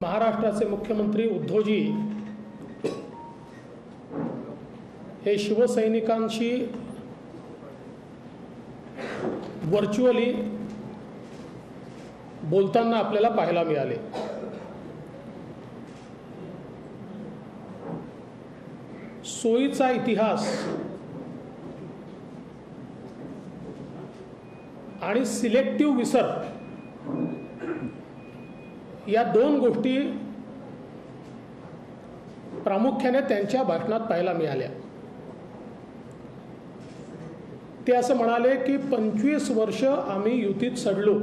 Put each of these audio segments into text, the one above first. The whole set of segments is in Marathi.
महाराष्ट्राचे मुख्यमंत्री उद्धवजी हे शिवसैनिकांशी व्हर्च्युअली बोलताना आपल्याला पाहायला मिळाले। सोयीचा इतिहास आणि सिलेक्टिव्ह विसर या दोन गोष्टी प्रामुख्याने त्यांच्या भाषणात पाहायला मिळाल्या। ते असं म्हणाले की 25 वर्ष आम्ही युतीत सडलो।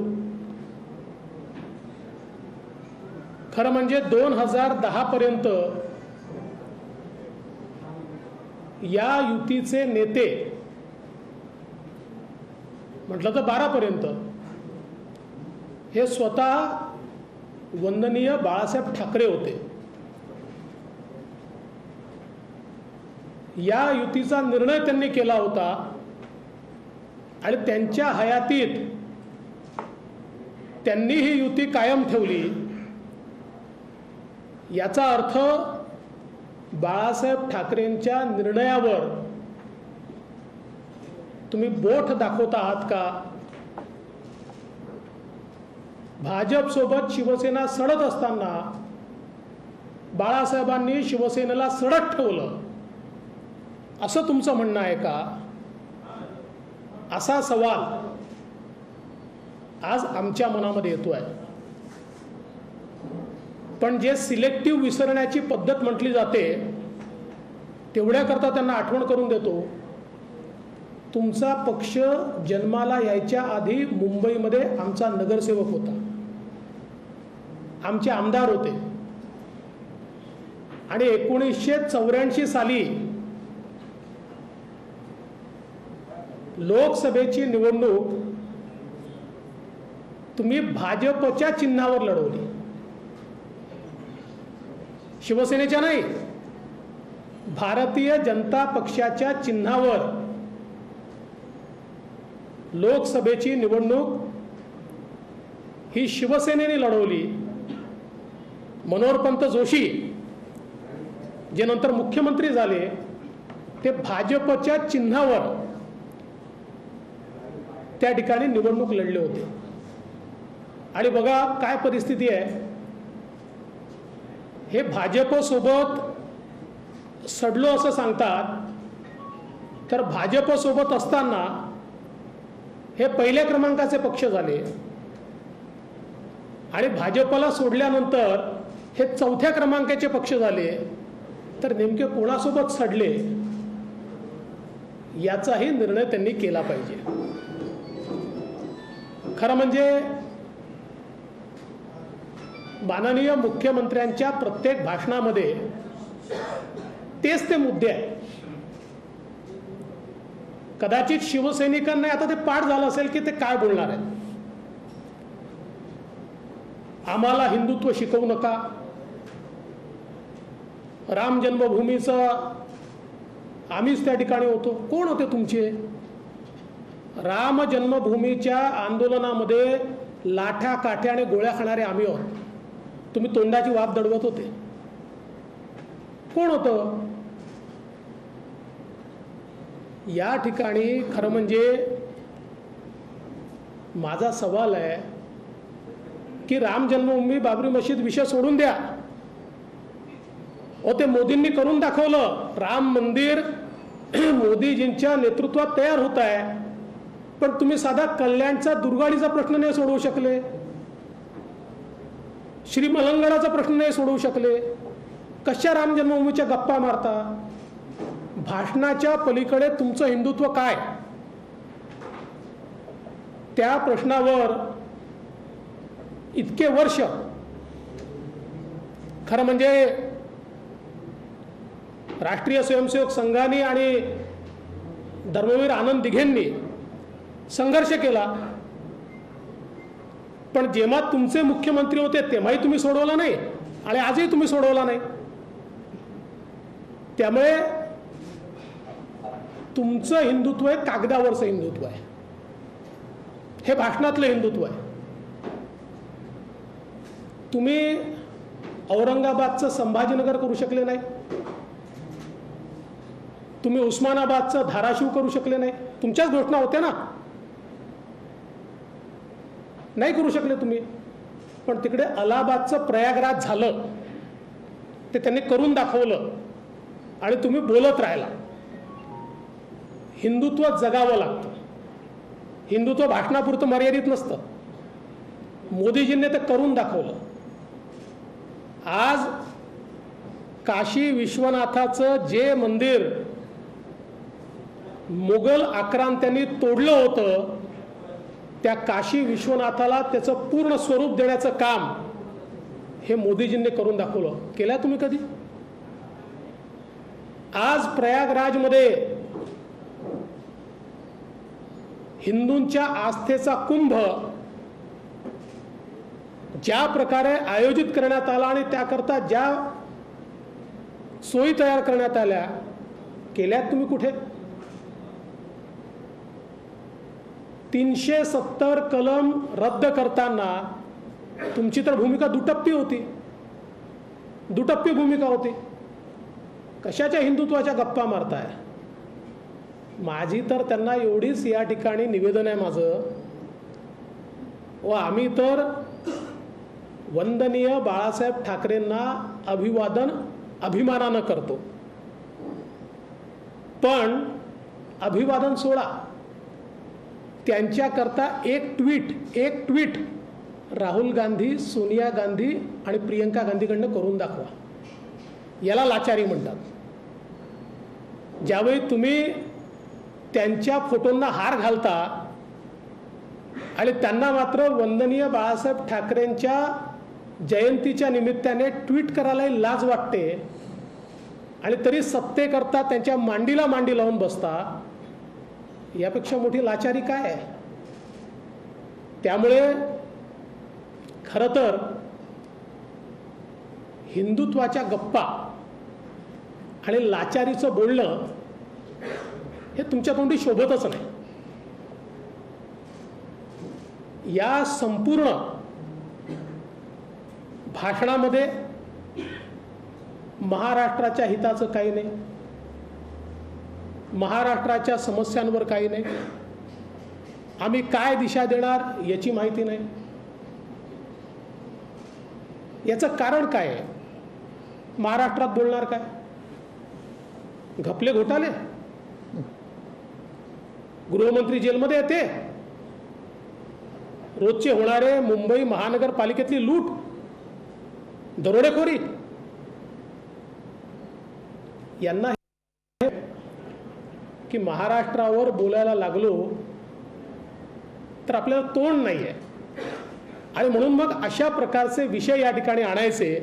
खरं म्हणजे 2010 पर्यंत या युतीचे नेते म्हटलं तर 12 पर्यंत हे स्वतः वंदनीय बाळासाहेब ठाकरे होते। या युतीचा निर्णय त्यांनी केला होता आणि त्यांच्या हयातीत त्यांनी ही युती कायम ठेवली। याचा अर्थ बाळासाहेब ठाकरेंच्या निर्णयावर तुम्ही बोट दाखवत आहात का? भाजप सोबत शिवसेना सडत असताना बाळासाहेबांनी शिवसेनेला सडत ठेवलं असं तुमचं म्हणणं आहे का? असा सवाल आज आमच्या मनामध्ये येतोय। पण जे सिलेक्टिव्ह विसरण्याची पद्धत म्हटली जाते तेवढ्याकरता त्यांना आठवण करून देतो, तुमचा पक्ष जन्माला यायच्या आधी मुंबईमध्ये आमचा नगरसेवक होता, आमचे आमदार होते आणि 1984 साली लोकसभेची निवडणूक तुम्ही भाजपच्या चिन्हावर लढवली, शिवसेनेच्या नाही, भारतीय जनता पक्षाच्या चिन्हावर लोकसभेची निवडणूक ही शिवसेनेने लढवली। मनोहरपंत जोशी जे नंतर मुख्यमंत्री झाले ते भाजपच्या चिन्हावर त्या ठिकाणी निवडणूक लढले होते। आणि बघा काय परिस्थिती आहे, हे भाजप सोबत सडलो असं सांगतात, तर भाजप सोबत असताना हे पहिल्या क्रमांकाचे पक्ष झाले आणि भाजपला सोडल्यानंतर हे चौथ्या क्रमांकाचे पक्ष झाले, तर नेमके कोणासोबत सडले याचाही निर्णय त्यांनी केला पाहिजे। खरं म्हणजे माननीय मुख्यमंत्र्यांच्या प्रत्येक भाषणामध्ये तेच ते मुद्दे आहेत। कदाचित शिवसैनिकांना आता ते पाठ झालं असेल की ते काय बोलणार आहेत। आम्हाला हिंदुत्व शिकवू नका, राम जन्मभूमीचं आम्हीच त्या ठिकाणी होतो। कोण होते तुमचे? राम जन्मभूमीच्या आंदोलनामध्ये लाठा काठ्याने गोळ्या खाणारे आम्ही आहोत, तुम्ही तोंडाची वाफ दडवत होते। कोण होतं? या ठिकाणी खरं म्हणजे माझा सवाल आहे की राम जन्मभूमी बाबरी मशीद विषय सोडून द्या, ते मोदींनी करून दाखवलं। राम मंदिर मोदीजींच्या नेतृत्वात तयार होत आहे, पण तुम्ही साधा कल्याणचा दुर्गाडीचा प्रश्न नाही सोडवू शकले, श्रीमलंगडाचा प्रश्न नाही सोडवू शकले। कशा राम जन्मभूमीच्या गप्पा मारता? भाषणाच्या पलीकडे तुमचं हिंदुत्व काय? त्या प्रश्नावर इतके वर्ष खरं म्हणजे राष्ट्रीय स्वयंसेवक संघाने आणि धर्मवीर आनंद दिघेंनी संघर्ष केला, पण जेव्हा तुमचे मुख्यमंत्री होते तेव्हाही तुम्ही सोडवला नाही आणि आजही तुम्ही सोडवला नाही। त्यामुळे तुमचं हिंदुत्व हे कागदावरचं हिंदुत्व आहे, हे भाषणातलं हिंदुत्व आहे। तुम्ही औरंगाबादचं संभाजीनगर करू शकले नाही, तुम्ही उस्मानाबादचं धाराशिव करू शकले नाही. तुमच्याच घोषणा होत्या ना, नाही करू शकले तुम्ही. पण तिकडे अलाहाबादचं प्रयागराज झालं, ते त्यांनी करून दाखवलं आणि तुम्ही बोलत राहिला. हिंदुत्व जगावं लागतं, हिंदुत्व भाषणापुरतं मर्यादित नसतं. मोदीजींनी ते करून दाखवलं. आज काशी विश्वनाथाचं जे मंदिर मुघल आक्रांत्यांनी तोडलं होतं, त्या काशी विश्वनाथाला त्याचं पूर्ण स्वरूप देण्याचं काम हे मोदीजींनी करून दाखवलं. केलं तुम्ही कधी? आज प्रयागराजमध्ये हिंदूंच्या आस्थेचा कुंभ ज्या प्रकारे आयोजित करण्यात आला आणि त्याकरता ज्या सोयी तयार करण्यात आल्या, केल्यात तुम्ही कुठे? 370 कलम रद्द करताना तुमची तर भूमिका दुटप्पी होती, दुटप्पी भूमिका होती. कशाच्या हिंदुत्वाच्या गप्पा मारताय? माझी तर त्यांना एवढीच या ठिकाणी निवेदन आहे माझं, व आम्ही तर वंदनीय बाळासाहेब ठाकरेंना अभिवादन अभिमानानं करतो, पण अभिवादन सोडा, त्यांच्याकरता एक ट्विट राहुल गांधी, सोनिया गांधी आणि प्रियंका गांधीकडनं करून दाखवा. याला लाचारी म्हणतात. ज्यावेळी तुम्ही त्यांच्या फोटोंना हार घालता आणि त्यांना मात्र वंदनीय बाळासाहेब ठाकरेंच्या जयंतीच्या निमित्ताने ट्विट करायलाही लाज वाटते, आणि तरी सत्तेकरता त्यांच्या मांडीला मांडी लावून बसता, यापेक्षा मोठी लाचारी काय आहे? त्यामुळे खरं तर हिंदुत्वाच्या गप्पा आणि लाचारीचं बोलणं हे तुमच्या तोंडी शोभतच नाही. या संपूर्ण भाषणामध्ये महाराष्ट्राच्या हिताचं काही नाही, महाराष्ट्राच्या समस्यांवर काही नाही, आम्ही काय दिशा देणार याची माहिती नाही. याचं कारण काय आहे? महाराष्ट्रात बोलणार काय? घपले घोटाळे, गृहमंत्री जेलमध्ये येते, रोजचे होणारे मुंबई महानगरपालिकेतली लूट, दरोडेखोरी, यांना की महाराष्ट्रावर बोलायला लागलो तर आपल्याला तोंड नाही आहे, आणि म्हणून मग अशा प्रकारचे विषय या ठिकाणी आणायचे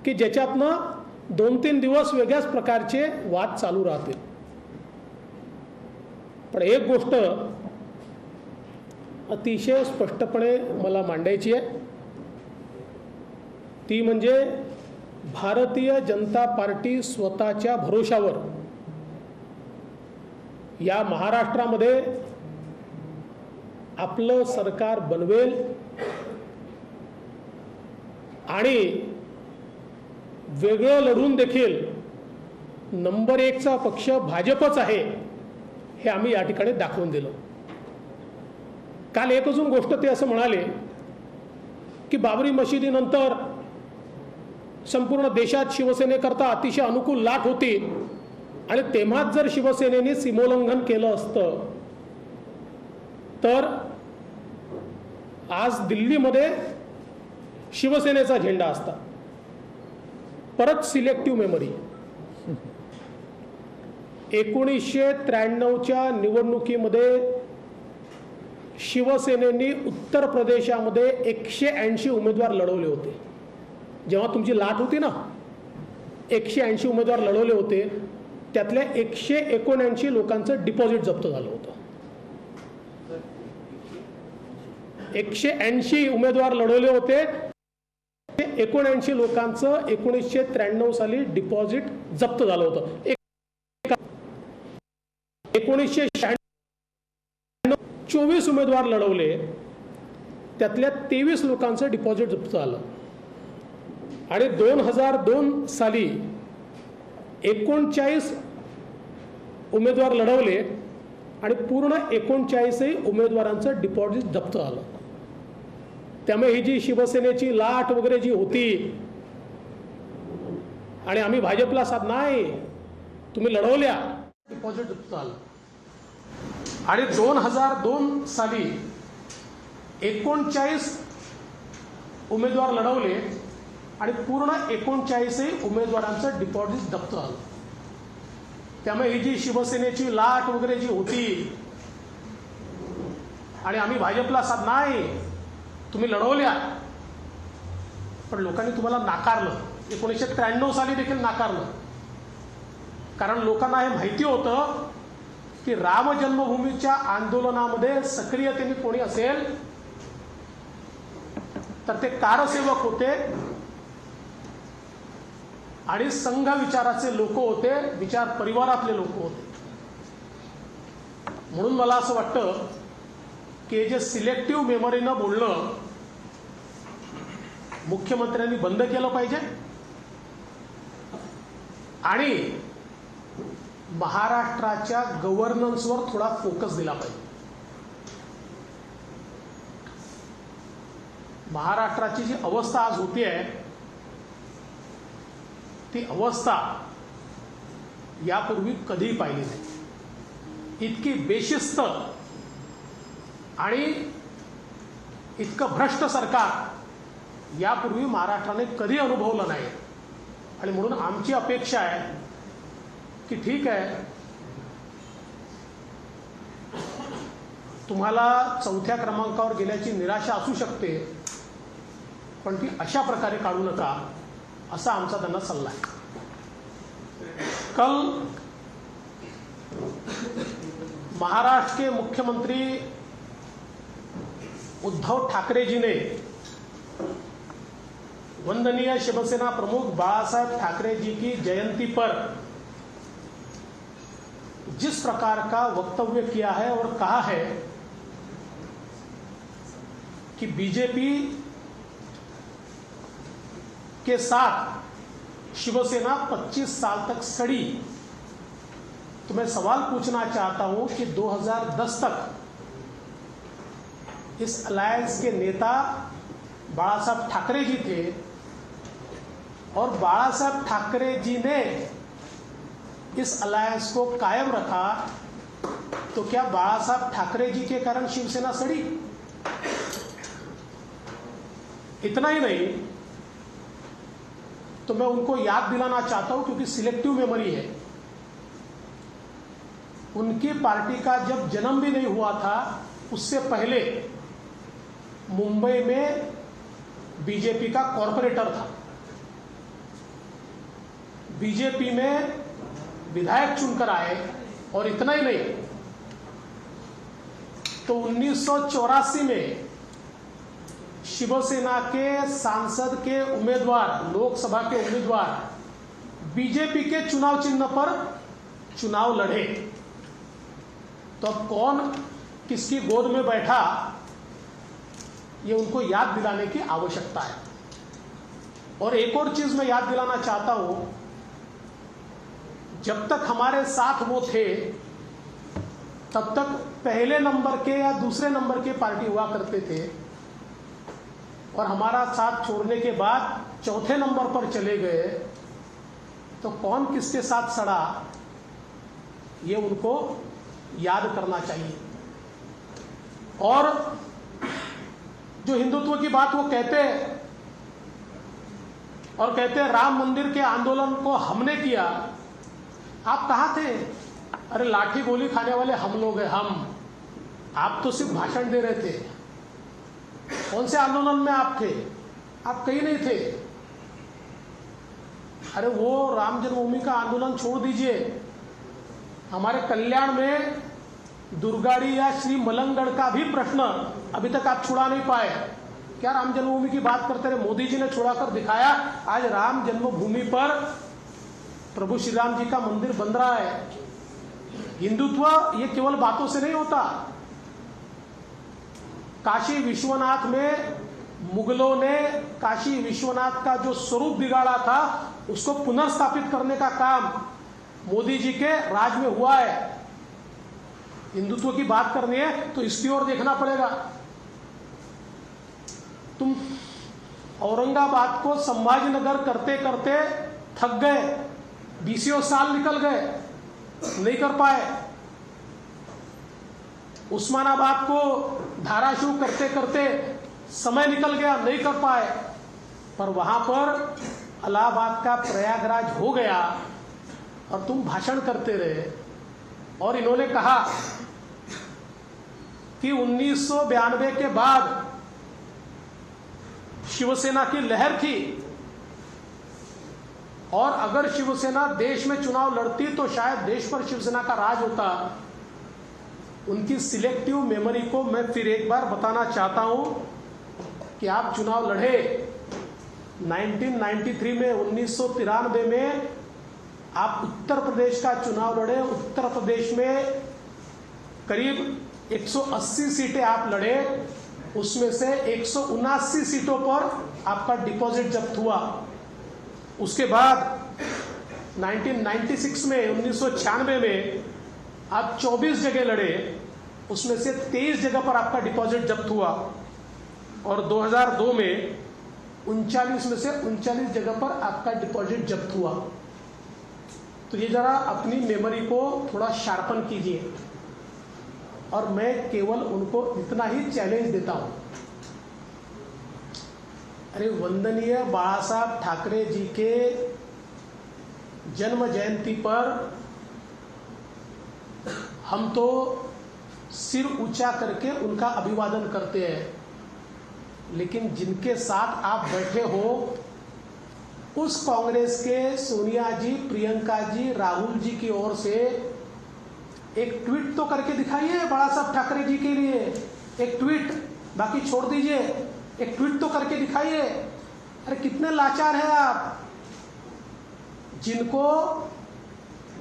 की ज्याच्यातनं 2-3 दिवस वेगळ्याच प्रकारचे वाद चालू राहतील. पण एक गोष्ट अतिशय स्पष्टपणे मला मांडायची आहे, ती म्हणजे भारतीय जनता पार्टी स्वतःच्या भरोशावर या महाराष्ट्रामध्ये आपलं सरकार बनवेल आणि वेगळं लढून देखील नंबर 1चा पक्ष भाजपच आहे हे आम्ही या ठिकाणी दाखवून दिलं. काल एक अजून गोष्ट ते असं म्हणाले की बाबरी मशिदीनंतर संपूर्ण देशात शिवसेनेकरता अतिशय अनुकूल लाट होती, आणि तेव्हाच जर शिवसेनेने सीमोल्लंघन केलं असतं तर आज दिल्लीमध्ये शिवसेनेचा झेंडा असता. परत सिलेक्टिव्ह मेमरी. 1993च्या निवडणुकीमध्ये शिवसेनेने उत्तर प्रदेशामध्ये 180 उमेदवार लढवले होते. जेव्हा तुमची लाट होती ना, 180 उमेदवार लढवले होते, त्यातल्या 179 लोकांचं डिपॉझिट जप्त झालं होतं. 180 उमेदवार लढवले होते, 79 लोकांचं 1993 साली डिपॉझिट जप्त झालं होतं. 1996 24 उमेदवार लढवले, त्यातल्या 23 लोकांचं डिपॉझिट जप्त झालं. आणि 2002 साली 39 उमेदवार लढवले आणि पूर्ण 39 उमेदवारांचं डिपॉझिट जप्त झालं. त्यामुळे ही जी शिवसेनेची लाट वगैरे जी होती आणि आम्ही भाजपला साथ नाही, तुम्ही लढवल्या, डिपॉझिट जप्त झालं. आणि 2002 साली 39 उमेदवार लढवले आणि पूर्ण 39 उमेदवारांचं डिपॉझिट जप्त झालं. त्यामुळे ही जी शिवसेनेची लाट वगैरे जी होती आणि आम्ही भाजपला साथ नाही, तुम्ही लढवल्या, पण लोकांनी तुम्हाला नाकारलं. 1993 साली देखील नाकारलं. कारण लोकांना हे माहिती होतं की राम जन्मभूमीच्या आंदोलनामध्ये सक्रियतेने कोणी असेल तर ते कारसेवक होते आणि संघ विचाराचे लोक होते, विचार परिवारातले लोक होते. म्हणून मला असं वाटतं की जे सिलेक्टिव्ह मेमरीनं बोलणं मुख्यमंत्र्यांनी बंद केलं पाहिजे आणि महाराष्ट्राच्या गव्हर्नन्सवर थोडा फोकस दिला पाहिजे. महाराष्ट्राची जी अवस्था आज होती आहे ती अवस्था यापूर्वी कधीही पाहिली नाही. इतकी बेशिस्त आणि इतकं भ्रष्ट सरकार यापूर्वी महाराष्ट्राने कधी अनुभवलं नाही. आणि म्हणून आमची अपेक्षा आहे की ठीक आहे, तुम्हाला 4थ्या क्रमांकावर गेल्याची निराशा असू शकते, पण ती अशा प्रकारे काढू नका, असा आमचा त्यांना सल्ला आहे. कल महाराष्ट्र के मुख्यमंत्री उद्धव ठाकरे जी ने वंदनीय शिवसेना प्रमुख बाळासाहेब ठाकरे जी की जयंती पर जिस प्रकार का वक्तव्य किया है और कहा है कि बीजेपी के साथ शिवसेना 25 साल तक सड़ी, तो मैं सवाल पूछना चाहता हूं कि 2010 तक इस अलायंस के नेता बाळासाहेब ठाकरे जी थे और बाळासाहेब ठाकरे जी ने इस अलायंस को कायम रखा, तो क्या बाळासाहेब ठाकरे जी के कारण शिवसेना सड़ी? इतना ही नहीं, तो मैं उनको याद दिलाना चाहता हूं क्योंकि सिलेक्टिव मेमोरी है. उनकी पार्टी का जब जन्म भी नहीं हुआ था उससे पहले मुंबई में बीजेपी का कॉर्पोरेटर था. बीजेपी में विधायक चुनकर आए और इतना ही नहीं, तो 1984 में शिवसेना के सांसद के उम्मीदवार, लोकसभा के उम्मीदवार बीजेपी के चुनाव चिन्ह पर चुनाव लड़े. तो अब कौन किसकी गोद में बैठा, ये उनको याद दिलाने की आवश्यकता है. और एक और चीज मैं याद दिलाना चाहता हूं, जब तक हमारे साथ वो थे तब तक पहले नंबर के या दूसरे नंबर के पार्टी हुआ करते थे, और हमारा साथ छोड़ने के बाद चौथे नंबर पर चले गए. तो कौन किसके साथ सड़ा, ये उनको याद करना चाहिए. और जो हिंदुत्व की बात वो कहते हैं और कहते हैं राम मंदिर के आंदोलन को हमने किया, आप कहाँ थे? अरे लाठी गोली खाने वाले हम लोग हैं, हम. आप तो सिर्फ भाषण दे रहे थे. कौन से आंदोलन में आप थे? आप कहीं नहीं थे. अरे वो राम जन्मभूमि का आंदोलन छोड़ दीजिए, हमारे कल्याण में दुर्गाड़ी या श्री मलंगगढ़ का भी प्रश्न अभी तक आप छुड़ा नहीं पाए. क्या राम जन्मभूमि की बात करते रहे? मोदी जी ने छुड़ाकर दिखाया. आज राम जन्मभूमि पर प्रभु श्री राम जी का मंदिर बन रहा है. हिंदुत्व ये केवल बातों से नहीं होता. काशी विश्वनाथ में मुगलों ने काशी विश्वनाथ का जो स्वरूप बिगाड़ा था उसको पुनर्स्थापित करने का काम मोदी जी के राज में हुआ है। हिंदुत्व की बात करनी है तो इसकी ओर देखना पड़ेगा। तुम औरंगाबाद को संभाजीनगर करते करते थक गए, 20 साल निकल गए, नहीं कर पाए। उस्मानाबाद को धाराशिव करते करते समय निकल गया, नहीं कर पाए। पर वहां पर इलाहाबाद का प्रयागराज हो गया और तुम भाषण करते रहे। और इन्होंने कहा कि 1992 के बाद शिवसेना की लहर थी और अगर शिवसेना देश में चुनाव लड़ती तो शायद देश पर शिवसेना का राज होता। उनकी सिलेक्टिव मेमोरी को मैं फिर एक बार बताना चाहता हूं कि आप चुनाव लड़े 1993 में, 1993 में आप उत्तर प्रदेश का चुनाव लड़े। उत्तर प्रदेश में करीब 180 सीटें आप लड़े, उसमें से 179 सीटों पर आपका डिपॉजिट जब्त हुआ। उसके बाद 1996 में, 1996 में आप 24 जगह लड़े, उसमें से 23 जगह पर आपका डिपॉजिट जब्त हुआ। और 2002 में 39 में से 39 जगह पर आपका डिपॉजिट जब्त हुआ। तो ये जरा अपनी मेमोरी को थोड़ा शार्पन कीजिए। और मैं केवल उनको इतना ही चैलेंज देता हूं, अरे वंदनीय बाला साहब ठाकरे जी के जन्म जयंती पर हम तो सिर ऊंचा करके उनका अभिवादन करते हैं, लेकिन जिनके साथ आप बैठे हो उस कांग्रेस के सोनिया जी, प्रियंका जी, राहुल जी की ओर से एक ट्वीट तो करके दिखाइए बाला साहब ठाकरे जी के लिए। एक ट्वीट, बाकी छोड़ दीजिए, एक ट्वीट तो करके दिखाइए। अरे कितने लाचार हैं आप, जिनको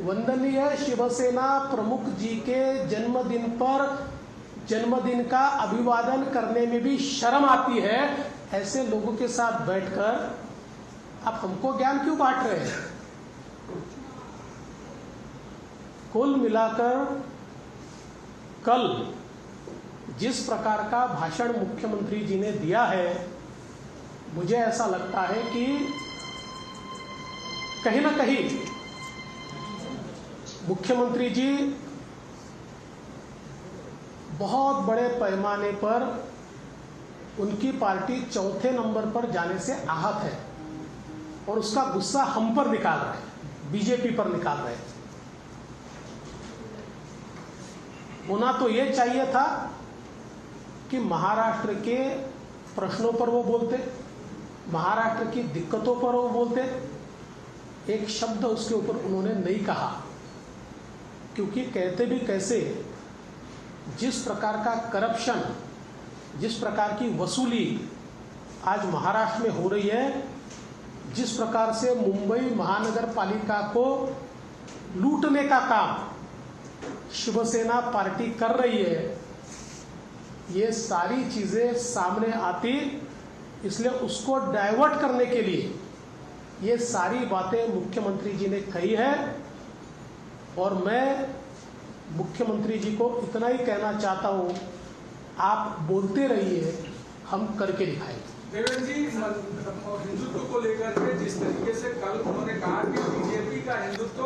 वंदनीय शिवसेना प्रमुख जी के जन्मदिन पर जन्मदिन का अभिवादन करने में भी शर्म आती है। ऐसे लोगों के साथ बैठकर आप हमको ज्ञान क्यों बांट रहे हैं? कुल मिलाकर कल जिस प्रकार का भाषण मुख्यमंत्री जी ने दिया है, मुझे ऐसा लगता है कि कहीं ना कहीं मुख्यमंत्री जी बहुत बड़े पैमाने पर उनकी पार्टी चौथे नंबर पर जाने से आहत है और उसका गुस्सा हम पर निकाल रहे हैं, बीजेपी पर निकाल रहे हैं। होना तो ये चाहिए था कि महाराष्ट्र के प्रश्नों पर वो बोलते, महाराष्ट्र की दिक्कतों पर वो बोलते। एक शब्द उसके ऊपर उन्होंने नहीं कहा, क्योंकि कहते भी कैसे, जिस प्रकार का करप्शन, जिस प्रकार की वसूली आज महाराष्ट्र में हो रही है, जिस प्रकार से मुंबई महानगर पालिका को लूटने का काम शिवसेना पार्टी कर रही है, ये सारी चीजें सामने आती, इसलिए उसको डाइवर्ट करने के लिए ये सारी बातें मुख्यमंत्री जी ने कही है। और मैं मुख्यमंत्री जी को इतना ही कहना चाहता हूं, आप बोलते रहिए, हम करके दिखाएंगे। देवेंद्र जी, हिंदुत्व को लेकर के जिस तरीके से कल उन्होंने कहा कि बीजेपी का हिंदुत्व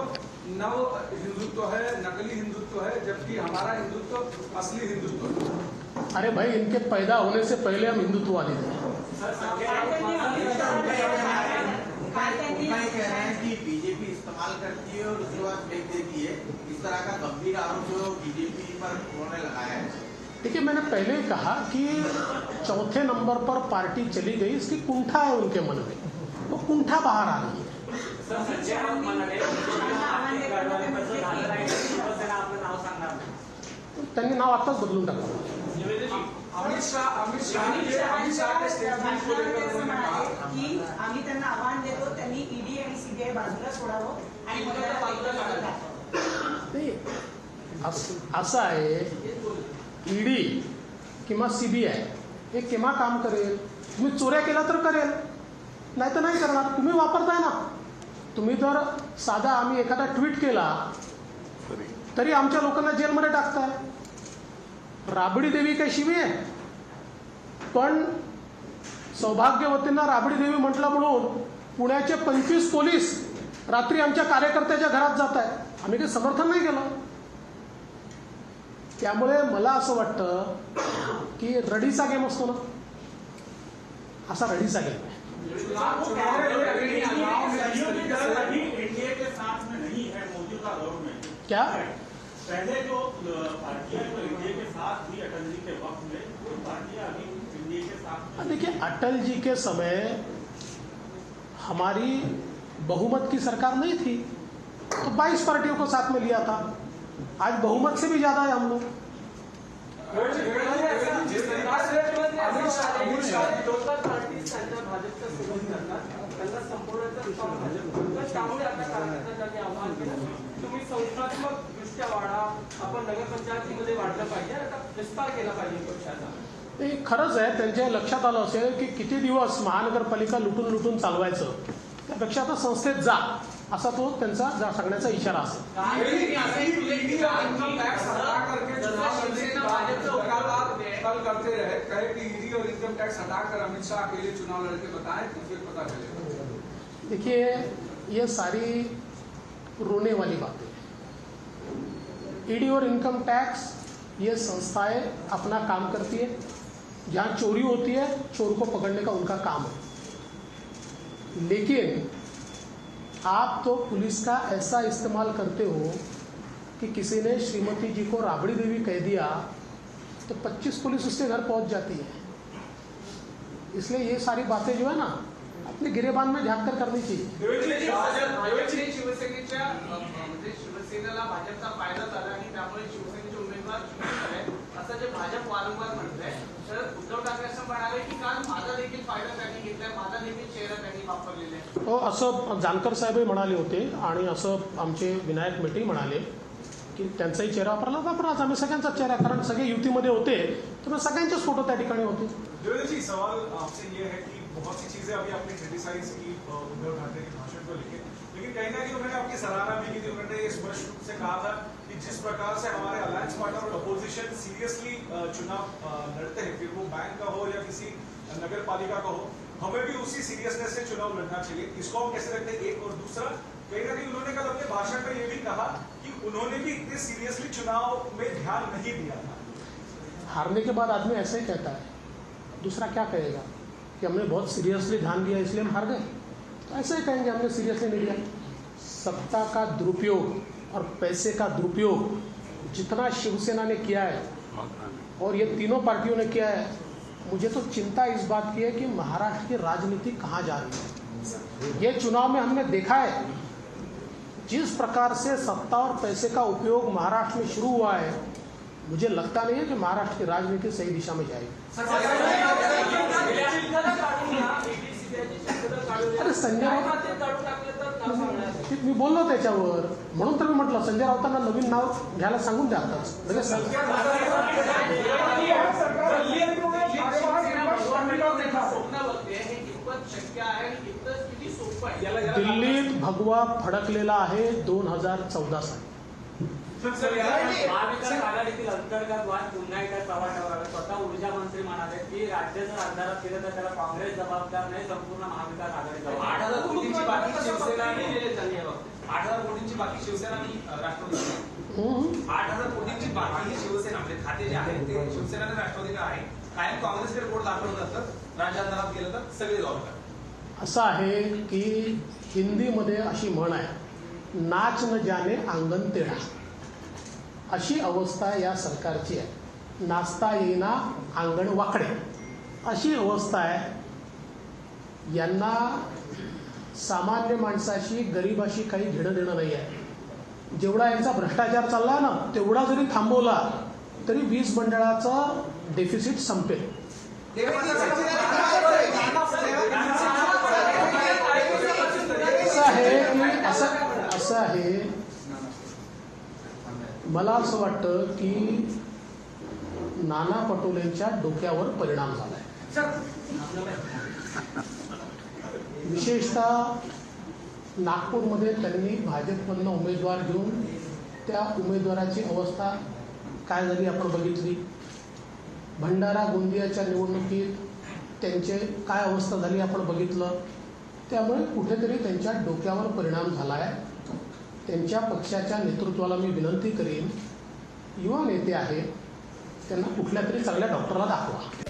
नव हिंदुत्व है, नकली हिंदुत्व है, जबकि हमारा हिंदुत्व असली हिंदुत्व है। अरे भाई, इनके पैदा होने से पहले हम हिंदुत्ववादी थे। कह रहे हैं कि बीजेपी इस्तेमाल करती है और उसके बाद फेंक देती है, इस तरह का गंभीर आरोप जो बीजेपी पर उन्होंने लगाया है। देखिए, मैंने पहले ही कहा कि चौथे नंबर पर पार्टी चली गई, इसकी कुंठा है उनके मन में, वो कुंठा बाहर आ रही है। त्यांनी नाव आताच बदलून टाकलं। अमित शाह के स्टेटमेंट को लेकर उन्होंने कहा की आम्ही त्यांना आव्हान देतो, त्यांनी ईडी आणि सीबीआय बाजूला सोडावं आणि नाही, असं आहे, ईडी किंवा सीबीआय हे केव्हा काम करेल? तुम्ही चोऱ्या केल्या तर करेल, नाही तर नाही करणार. तुम्ही वापरताय ना. तुम्ही जर साधा आम्ही एखादा ट्विट केला तरी आमच्या लोकांना जेलमध्ये टाकताय. राबडी देवी काही शिवी आहे? पण सौभाग्यवतींना राबडी देवी म्हटलं म्हणून पुण्याचे 25 पोलीस रात्री आमच्या कार्यकर्त्याच्या घरात जात आहेत. आम्ही काही समर्थन नाही केलं. त्यामुळे मला असं वाटतं की रडीचा गेम असतो ना, असा रडीचा गेम आहे. एनडीए के साथ में नहीं है मौजूदा दौर में. क्या पहले जो पार्टियां जो एनडीए के साथ थी अटल जी के वक्त में, वो पार्टियां अभी एनडीए के साथ. देखिए, अटल जी के समय हमारी बहुमत की सरकार नहीं थी तो 22 पार्टियों को साथ में लिया था. आज बहुमत से भी ज्यादा है हम लोग. जिस तरीके से अमित शाह विरोधक पार्टी त्यांच्या भाजपचा विरोध करतात, त्यांना संपूर्णतः भाजप तर त्यामुळे आता कार्यकर्त्यांनी आव्हान केलं तुम्ही संस्थात्मक दृष्ट्या वाढा, आपण नगरपंचायतीमध्ये वाढलं पाहिजे, आता विस्तार केला पाहिजे पक्षाचा. ते खरंच आहे. त्यांच्या लक्षात आलं असेल की किती दिवस महानगरपालिका लुटून लुटून चालवायचं, त्यापेक्षा आता संस्थेत जा, असा तो त्यांचा सांगण्याचा इशारा असेल. कल करते रहे, कहे कि ईडी और इनकम टैक्स हटाकर अमित शाह अकेले चुनाव लड़के बताएं तो फिर पता चलेगा. देखिए, ये सारी रोने वाली बातें. ईडी और इनकम टैक्स ये संस्थाएं अपना काम करती है. जहाँ चोरी होती है चोर को पकड़ने का उनका काम है. लेकिन आप तो पुलिस का ऐसा इस्तेमाल करते हो कि किसी ने श्रीमती जी को राबड़ी देवी कह दिया तो 25 पुलिस उसके घर पहुंच जाती है. इसलिए ये सारी बातें जो है ना अपने गिरेबान में झाँक कर करनी चाहिए. शिवसेनेच्या म्हणजे शिवसेनेला भाजपचा फायदा झाला आणि त्यामुळे शिवसेनेचे उमेदवार झाले असं जे भाजप वारंवार म्हणतंय. शरद उद्धव ठाकरे असं म्हणाले की काल माझा देखील फायदा त्यांनी घेतलाय, माझा देखील चेहरा त्यांनी वापरलेला आहे. हो, असं जानकर साहेबही म्हणाले होते आणि असं आमचे विनायक मेटे म्हणाले की त्यांचाही चेहरा वापरलाच. आम्ही सगळ्यांचा चेहरा, कारण सगळे युतीमध्ये होते तर सगळ्यांचेच फोटो त्या ठिकाणी होते. देवेंद्र जी, सवाल आपसे ये है कि बहुत सी चीजें अभी आपने क्रिटिसाइज की उद्धव ठाकरे के भाषण को लेकर, लेकिन कहीं ना कहीं उन्होंने आपकी सराहना भी की थी. उन्होंने ये स्पष्ट रूप से कहा था कि जिस प्रकार से हमारे अलायंस पार्टनर और अपोजिशन सीरियसली चुनाव लड़ते हैं, फिर वो बैंक का हो या किसी नगर पालिका का हो, हमें भी उसी सीरियसनेस से चुनाव लड़ना चाहिए. इसको हम कैसे रखते हैं? एक और दूसरा, कहीं ना कहीं उन्होंने कल अपने भाषण में ये भी कहा कि उन्होंने भी इतने सीरियसली चुनाव में ध्यान नहीं दिया था. हारने के बाद आदमी ऐसे ही कहता है, दूसरा क्या कहेगा कि हमने बहुत सीरियसली ध्यान दिया इसलिए हम हार गए. तो ऐसे ही कहेंगे हमने सीरियसली नहीं लिया. सत्ता का दुरुपयोग और पैसे का दुरुपयोग जितना शिवसेना ने किया है और ये तीनों पार्टियों ने किया है, मुझे तो चिंता इस बात की है कि महाराष्ट्र की राजनीति कहाँ जा रही है. ये चुनाव में हमने देखा है जिस प्रकार से सत्ता और पैसे का उपयोग महाराष्ट्र में शुरू हुआ है, मुझे लगता नहीं है कि महाराष्ट्र की राजनीति सही दिशा में जाएगी. अरे संजय राऊत, मी बोललो त्याच्यावर, म्हणून तर मी म्हटलं संजय राऊतांना नवीन नाव घ्यायला सांगून द्या आताच. दिल्लीत भगवा फडकलेला आहे 2014 साली. महाविकास आघाडीतील अंतर्गत वाद पुन्हा एकदा चव्हाट्यावर. स्वतः ऊर्जा मंत्री म्हणाले की राज्य जर अंधारात केलं तर त्याला काँग्रेस जबाबदार नाही, संपूर्ण महाविकास आघाडी जबाबदार. 8,000 कोटींची बाकी शिवसेना दिलेली त्यांनी. 8,000 कोटींची बाकी शिवसेना आणि राष्ट्रवादी. 8,000 कोटींची बाकी शिवसेना म्हणजे खाते जे आहे ते शिवसेना आणि राष्ट्रवादीला आहे. कायम काँग्रेसकडे बोट दाखवलं जातं, राज्य अंधारात गेलं तर सगळे जबाबदार. असं आहे की हिंदीमध्ये अशी म्हण आहे, नाच न जाने आंगन तेढा. अशी अवस्था या सरकारची आहे. नाचता येईना अंगण वाकडे अशी अवस्था आहे. यांना सामान्य माणसाशी गरीबाशी काही घेणं देणं नाही आहे. जेवढा यांचा भ्रष्टाचार चालला ना तेवढा जरी थांबवला तरी वीज मंडळाचं डेफिसिट संपेल. असं आहे मला असं वाटतं की नाना पटोलेंच्या डोक्यावर परिणाम झालाय. विशेषतः नागपूरमध्ये त्यांनी भाजपमधनं उमेदवार घेऊन त्या उमेदवाराची अवस्था काय झाली आपण बघितली. भंडारा गोंदियाच्या निवडणुकीत त्यांचे काय अवस्था झाली आपण बघितलं. त्यामुळे कुठेतरी त्यांच्या डोक्यावर परिणाम झाला आहे. त्यांच्या पक्षाच्या नेतृत्वाला मी विनंती करीन, युवा नेते आहेत, त्यांना कुठल्या तरी चांगल्या डॉक्टरला दाखवा.